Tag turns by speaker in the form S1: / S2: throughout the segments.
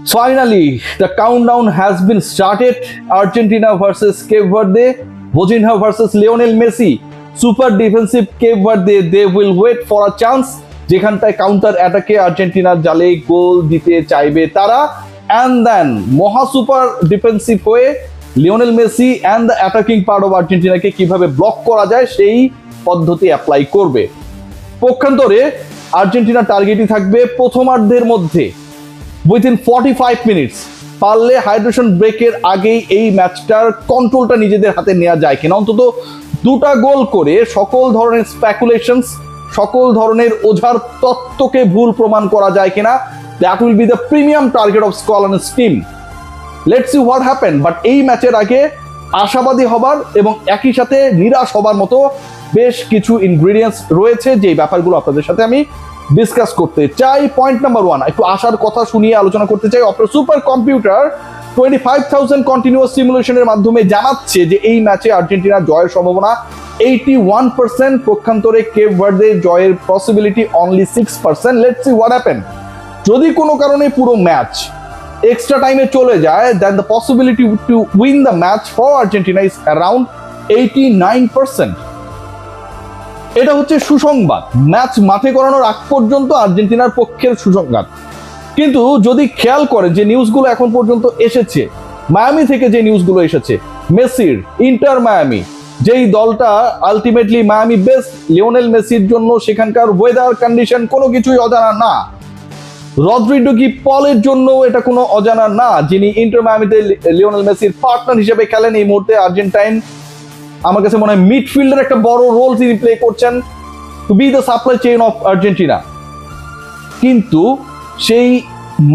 S1: Finally, the countdown has been started. Argentina versus Cape Verde, Vozinha versus Lionel Messi. Super defensive Cape Verde, they will wait for a chance. যেখানটায় counter অ্যাটাকে আর্জেন্টিনার জালে গোল দিতে চাইবে তারা, and then মহা super defensive হয়ে Lionel Messi and the attacking part of আর্জেন্টিনাকে কিভাবে ব্লক করা যায় সেই পদ্ধতি অ্যাপ্লাই করবে। পক্ষান্তরে আর্জেন্টিনার টার্গেটই থাকবে প্রথমার্ধের মধ্যে উইথিন 45 মিনিটস পারলে হাইড্রেশন ব্রেকের আগেই এই ম্যাচটার কন্ট্রোলটা নিজেদের হাতে নেওয়া যায় কিনা, অন্তত দুটা গোল করে সকল ধরনের স্পেকুলেশনস, সকল ধরনের ওঝার তত্ত্বকে ভুল প্রমাণ করা যায় কিনা। That will be the premium target of scholars team. Let's see what happen. But এই ম্যাচের আগে আশাবাদী হবার এবং একই সাথে নিরাশ হবার মতো বেশ কিছু ইনগ্রিডিয়েন্টস রয়েছে, যে ব্যাপারগুলো আপনাদের সাথে আমি ডিসকাস করতে চাই। পয়েন্ট নাম্বার 1, একটু আশার কথা শুনিয়ে আলোচনা করতে চাই। আপনার সুপার কম্পিউটার 25,000 কন্টিনিউয়াস সিমুলেশনের মাধ্যমে জানাচ্ছে যে এই ম্যাচে আর্জেন্টিনার জয়ের সম্ভাবনা 81%, পক্ষান্তরে কেপ ভার্দে জয়ের possibility only 6%। Let's see what happen. যদি কোনো কারণে পুরো ম্যাচ এক্সট্রা টাইমে চলে যায়, then the possibility to win the match for Argentina is around 89%। এটা হচ্ছে সুসংবাদ, ম্যাচ মাঠে করানোর আগ পর্যন্ত আর্জেন্টিনার পক্ষের সুসংবাদ। কিন্তু যদি খেয়াল করেন যে নিউজগুলো এখন পর্যন্ত এসেছে, মায়ামি থেকে যে নিউজগুলো এসেছে, মেসির ইন্টার মায়ামি, যেই দলটা আলটিমেটলি মায়ামি বেস্ট লিওনেল মেসির জন্য, সেখানকার ওয়েদার কন্ডিশন কোনো কিছুই অজানা না। রদ্রিগো কি পলের জন্য এটা কোনো অজানা না, যিনি ইন্টার মায়ামিতে লিওনেল মেসির পার্টনার হিসেবে খেলেন। এই মুহূর্তে আর্জেন্টাইন, আমার কাছে মনে হয় মিডফিল্ডের একটা বড় রোল তিনি প্লে করছেন to be the supply chain of Argentina. কিন্তু সেই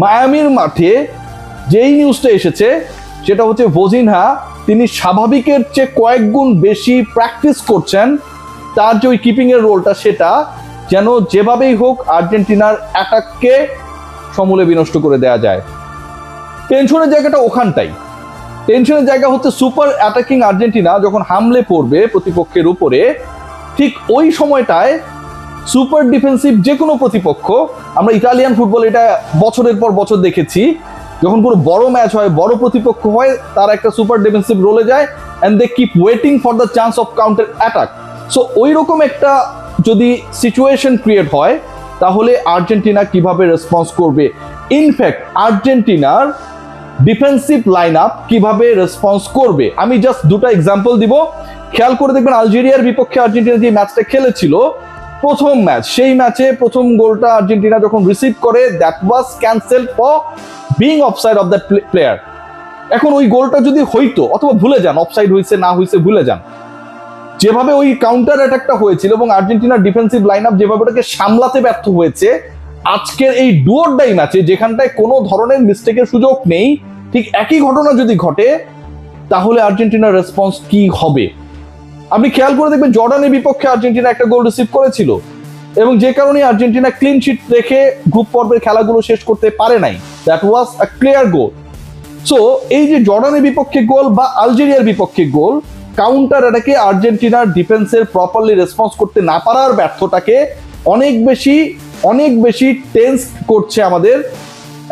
S1: মায়ামির মাঠে যেই নিউজটা এসেছে সেটা হচ্ছে ভোজিনহা, তিনি স্বাভাবিকের চেয়ে কয়েক গুণ বেশি প্র্যাকটিস করছেন। তার যে ওই কিপিং এর রোলটা, সেটা যেন যেভাবেই হোক আর্জেন্টিনার অ্যাটাককে সমূলে বিনষ্ট করে দেওয়া যায়। টেনশনের জায়গাটা ওখানটাই। টেনশনের জায়গা হচ্ছে সুপার অ্যাটাকিং আর্জেন্টিনা যখন হামলে পড়বে প্রতিপক্ষের উপরে, ঠিক ওই সময়টায় সুপার ডিফেন্সিভ যে কোনো প্রতিপক্ষ, আমরা ইতালিয়ান ফুটবল এটা বছরের পর বছর দেখেছি, যখন কোনো বড় ম্যাচ হয়, বড় প্রতিপক্ষ হয়, তারা একটা সুপার ডিফেন্সিভ রোলে যায় and they keep waiting for the chance of counter attack. So ওই রকম একটা যদি সিচুয়েশন ক্রিয়েট হয়, তাহলে আর্জেন্টিনা কিভাবে রেসপন্স করবে, ইনফ্যাক্ট আর্জেন্টিনার ডিফেন্সিভ লাইন আপ কিভাবে রেসপন্স করবে, আমি জাস্ট দুটো এক্সাম্পল দিব। খেয়াল করে দেখবেন আলজেরিয়ার বিপক্ষে আর্জেন্টিনা যে ম্যাচটা খেলেছিল, প্রথম ম্যাচ, সেই ম্যাচে প্রথম গোলটা আর্জেন্টিনা যখন রিসিভ করে, that was cancelled for being offside of that player. এখন ওই গোলটা যদি হইতো, অথবা ভুলে যান অফসাইড হয়েছে না হয়েছে ভুলে যান, যেভাবে ওই কাউন্টার অ্যাটাকটা হয়েছিল এবং আর্জেন্টিনার ডিফেন্সিভ লাইন আপ যেভাবে ওটাকে সামলাতে ব্যর্থ হয়েছে, আজকের এই ডু অর ডাই ম্যাচে যেখানটায় কোনো ধরনের মিস্টেকের সুযোগ নেই, ঠিক একই ঘটনা যদি ঘটে, তাহলে আর্জেন্টিনার রেসপন্স কি হবে। আপনি খেয়াল করে দেখবেন জর্ডানের বিপক্ষে আর্জেন্টিনা একটা গোল রিসিভ করেছিল এবং যে কারণে আর্জেন্টিনা ক্লিন শিট রেখে গ্রুপ পর্বের খেলাগুলো শেষ করতে পারে নাই। That was a clear goal. So এই যে জর্ডানের বিপক্ষে গোল বা আলজেরিয়ার বিপক্ষে গোল, কাউন্টার অ্যাটাকে আর্জেন্টিনার ডিফেন্সের প্রপারলি রেসপন্স করতে না পারার ব্যর্থতাকে অনেক বেশি টেন্স করছে আমাদের।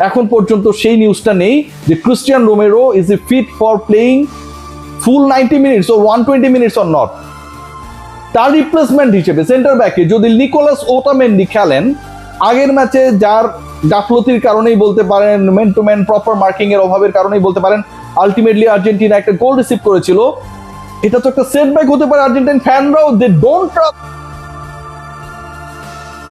S1: এখন পর্যন্ত সেই নিউজটা নেই যে ক্রিস্টিয়ান রোমেরো ইজ ই fit for playing full 90 minutes ও 120 মিনিটস অর নট। তার রিপ্লেসমেন্ট হিসেবে সেন্টার ব্যাকে যদি নিকোলাস ওটামেন্ডি খেলেন, আগের ম্যাচে যার গাফলতির কারণেই বলতে পারেন, man to man proper marking এর অভাবের কারণেই বলতে পারেন, আলটিমেটলি আর্জেন্টিনা একটা গোল রিসিভ করেছিল। এটা তো একটা সেটব্যাক হতে পারে। আর্জেন্টাইন ফ্যানরাও দে ডোন্ট ট্রাস্ট